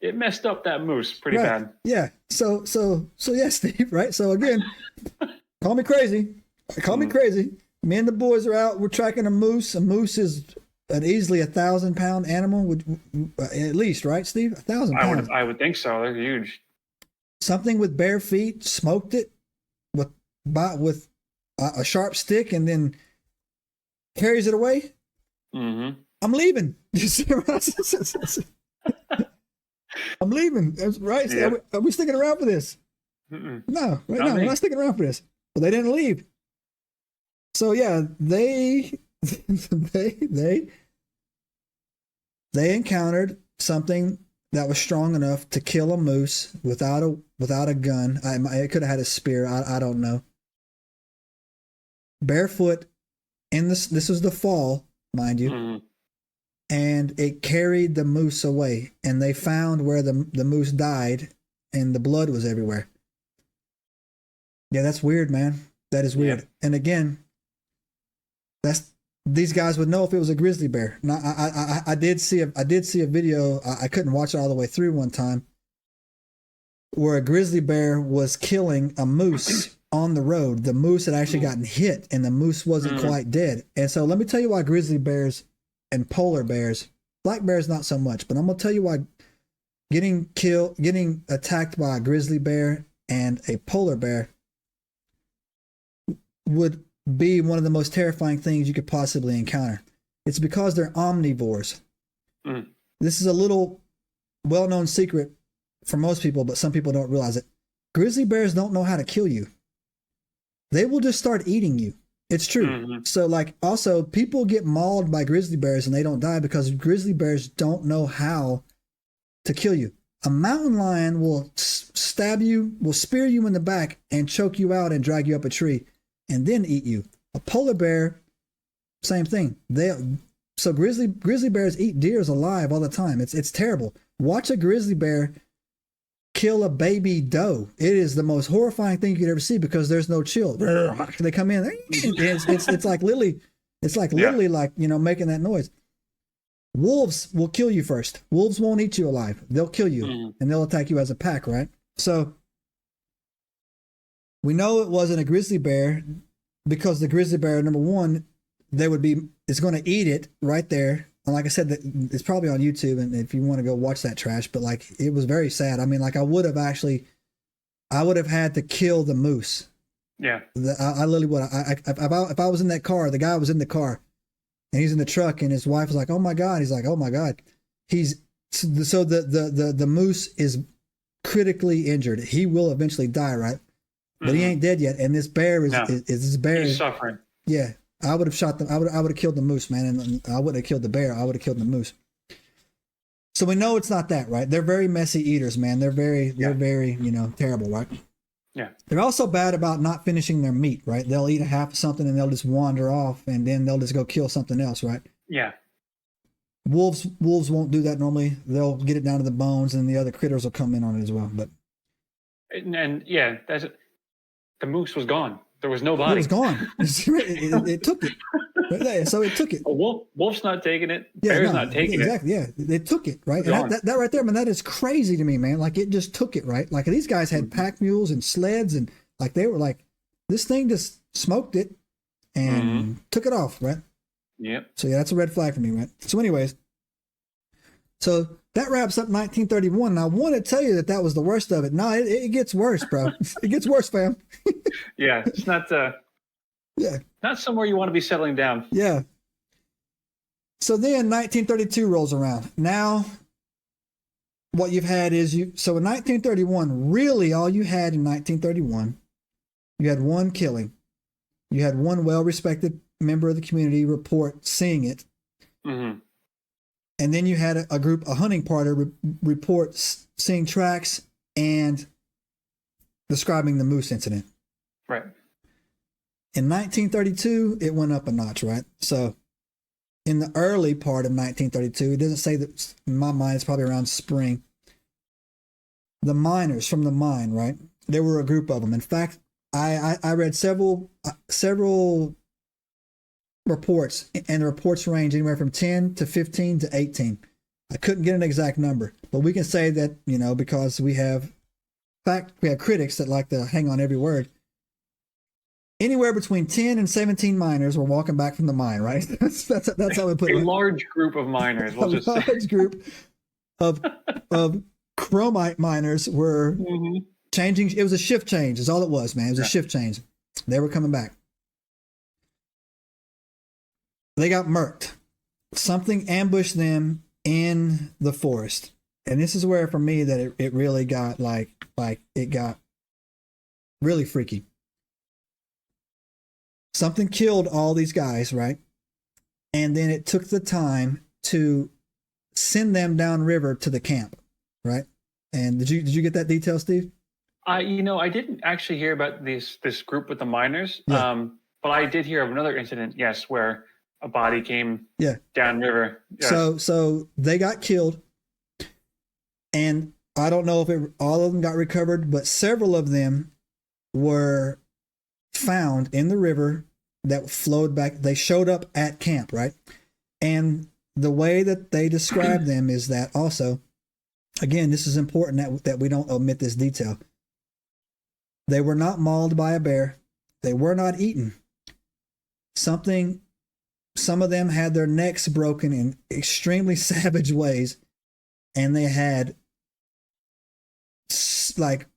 it messed up that moose pretty Right. bad. Yeah. So yeah, Steve, right? So again, call me crazy. Call me crazy. Me and the boys are out. We're tracking a moose. A moose is an easily 1,000-pound animal, at least, right, Steve? 1,000 pounds. I would think so. They're huge. Something with bare feet smoked it with a sharp stick and then carries it away. Mm-hmm. I'm leaving. I'm leaving. That's right. Yeah. Are we sticking around for this? Mm-mm. No, right now we're not sticking around for this. But they didn't leave. So yeah, they encountered something that was strong enough to kill a moose without a gun. It could have had a spear. I don't know. Barefoot in this. This was the fall, mind you. Mm-hmm. And it carried the moose away, and they found where the moose died, and the blood was everywhere. Yeah, that's weird, man. That is weird. Yeah. And again, these guys would know if it was a grizzly bear. Now, I did see a video. I couldn't watch it all the way through one time, where a grizzly bear was killing a moose on the road. The moose had actually gotten hit, and the moose wasn't quite dead. And so, let me tell you why grizzly bears and polar bears, black bears not so much, but I'm gonna tell you why getting attacked by a grizzly bear and a polar bear would be one of the most terrifying things you could possibly encounter. It's because they're omnivores. This is a little well-known secret for most people, but some people don't realize it. Grizzly bears don't know how to kill you. They will just start eating you. It's true. So like, also people get mauled by grizzly bears and they don't die because grizzly bears don't know how to kill you. A mountain lion will stab you, will spear you in the back and choke you out and drag you up a tree and then eat you. A polar bear, same thing. So grizzly bears eat deers alive all the time. It's terrible. Watch a grizzly bear kill a baby doe. It is the most horrifying thing you could ever see because there's no chill. They come in. It's like literally, like, you know, making that noise. Wolves will kill you first. Wolves won't eat you alive. They'll kill you and they'll attack you as a pack, right? So we know it wasn't a grizzly bear because the grizzly bear, number one, it's going to eat it right there. And like I said, it's probably on YouTube, and if you want to go watch that trash, but like, it was very sad. I mean, like, I would have had to kill the moose. Yeah. I literally would. If I was in that car, the guy was in the car and he's in the truck and his wife was like, "Oh my God." He's like, "Oh my God." So the moose is critically injured. He will eventually die, right? But he ain't dead yet. And this bear he's suffering. Yeah. I would have shot them. I would have killed the moose, man. And I wouldn't have killed the bear. I would have killed the moose. So we know it's not that, right? They're very messy eaters, man. They're very, you know, terrible, right? Yeah. They're also bad about not finishing their meat, right? They'll eat a half of something and they'll just wander off and then they'll just go kill something else, right? Yeah. Wolves won't do that normally. They'll get it down to the bones and the other critters will come in on it as well. But the moose was gone. There was no body. It was gone. It took it. So it took it. A wolf's not taking it. Bear's not taking it. Exactly. Yeah, they took it. Right. And that right there, man. That is crazy to me, man. Like, it just took it. Right. Like, these guys had pack mules and sleds, and like, they were like, this thing just smoked it and took it off. Right. Yep. So yeah, that's a red flag for me, right? So anyways, so that wraps up 1931. And I want to tell you that was the worst of it. No, it gets worse, bro. It gets worse, fam. Yeah, it's not. Not somewhere you want to be settling down. Yeah. So then 1932 rolls around. Now, what you've had is so in 1931, really all you had in 1931, you had one killing. You had one well-respected member of the community report seeing it. Mm-hmm. And then you had a hunting party report seeing tracks and describing the moose incident. Right. In 1932, it went up a notch, right? So in the early part of 1932, it doesn't say that, in my mind, it's probably around spring. The miners from the mine, right? There were a group of them. In fact, I read several reports, and the reports range anywhere from 10 to 15 to 18. I couldn't get an exact number, but we can say that, you know, because we have critics that like to hang on every word. Anywhere between 10 and 17 miners were walking back from the mine, right? That's how we put it. A large group of miners. We'll just large group of chromite miners were changing. It was a shift change. Is all it was, man. It was a shift change. They were coming back. They got murked. Something ambushed them in the forest, and this is where, for me, that it really got like it got really freaky. Something killed all these guys, right? And then it took the time to send them downriver to the camp, right? And did you get that detail, Steve? I didn't actually hear about this group with the miners. Yeah. But I did hear of another incident, yes, where a body came downriver. Yes. So they got killed, and I don't know if all of them got recovered, but several of them were found in the river that flowed back. They showed up at camp, right? And the way that they describe them is that also, again, this is important that we don't omit this detail. They were not mauled by a bear. They were not eaten. Some of them had their necks broken in extremely savage ways, and they had like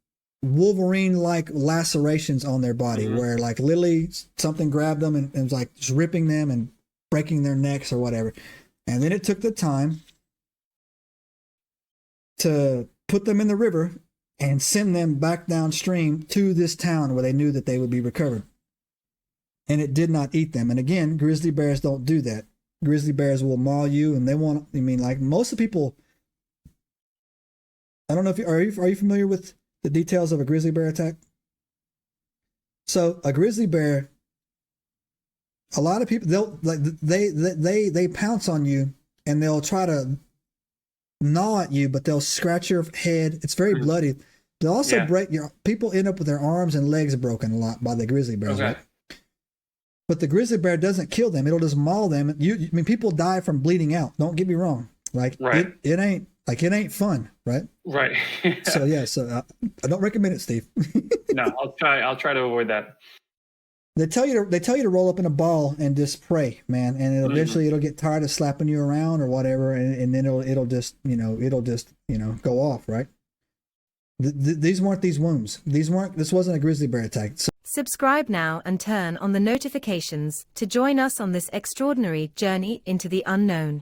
Wolverine-like lacerations on their body, where like literally something grabbed them and was like just ripping them and breaking their necks or whatever. And then it took the time to put them in the river and send them back downstream to this town where they knew that they would be recovered. And it did not eat them. And again, grizzly bears don't do that. Grizzly bears will maul you, and they won't. I mean, like most of the people. I don't know if are you familiar with the details of a grizzly bear attack? So a grizzly bear, a lot of people they pounce on you, and they'll try to gnaw at you, but they'll scratch your head. It's very bloody. They'll also break people end up with their arms and legs broken a lot by the grizzly bears, right? But the grizzly bear doesn't kill them. It'll just maul them. I mean, people die from bleeding out. Don't get me wrong. Like it ain't fun, right? Right. So I don't recommend it, Steve. No, I'll try to avoid that. They tell you to roll up in a ball and just pray, man, and eventually it'll get tired of slapping you around or whatever, and then it'll just go off, right? These weren't these wounds. This wasn't a grizzly bear attack. So, subscribe now and turn on the notifications to join us on this extraordinary journey into the unknown.